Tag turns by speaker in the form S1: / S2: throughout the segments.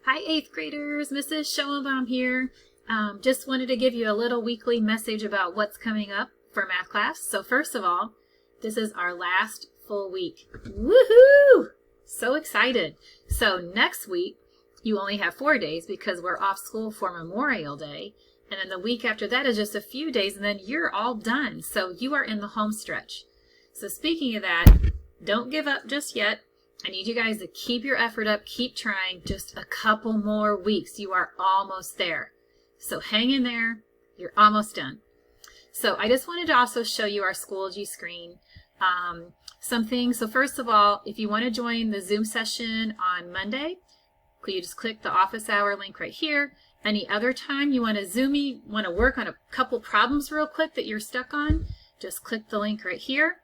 S1: Hi, 8th graders. Mrs. Schoenbaum here. Just wanted to give you a little weekly message about what's coming up for math class. So first of all, this is our last full week. Woohoo! So excited. So next week, you only have 4 days because we're off school for Memorial Day. And then the week after that is just a few days, and then you're all done. So you are in the home stretch. So speaking of that, don't give up just yet. I need you guys to keep your effort up, keep trying, just a couple more weeks. You are almost there. So hang in there, you're almost done. So I just wanted to also show you our Schoology screen. Some things. So first of all, if you want to join the Zoom session on Monday, you just click the office hour link right here. Any other time you want to Zoom me, want to work on a couple problems real quick that you're stuck on, just click the link right here.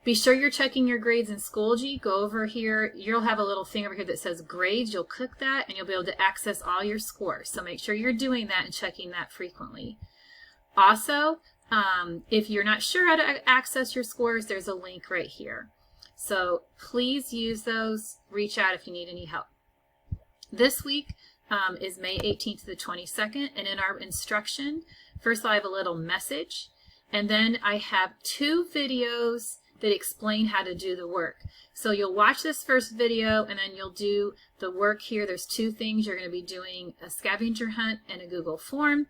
S1: Be sure you're checking your grades in Schoology. Go over here. You'll have a little thing over here that says grades. You'll click that and you'll be able to access all your scores. So make sure you're doing that and checking that frequently. Also, if you're not sure how to access your scores, there's a link right here. So please use those. Reach out if you need any help. This week is May 18th to the 22nd, and in our instruction, first I have a little message, and then I have 2 videos that explain how to do the work. So you'll watch this first video and then you'll do the work here. There's 2 things you're going to be doing: a scavenger hunt and a Google form.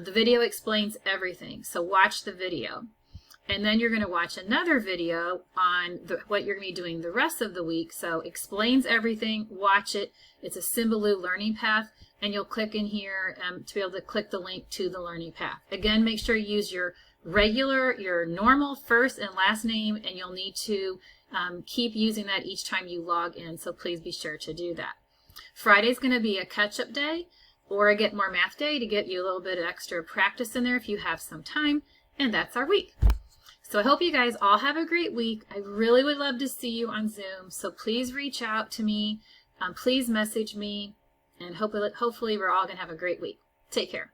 S1: The video explains everything, so watch the video. And then you're going to watch another video on what you're going to be doing the rest of the week. So explains everything, watch it. It's a Symbaloo learning path, and you'll click in here to be able to click the link to the learning path. Again, make sure you use your normal first and last name, and you'll need to keep using that each time you log in, so please be sure to do that. Friday's going to be a catch-up day or a Get More Math day to get you a little bit of extra practice in there if you have some time, and that's our week. So I hope you guys all have a great week. I really would love to see you on Zoom, so please reach out to me. Please message me, and hopefully we're all going to have a great week. Take care.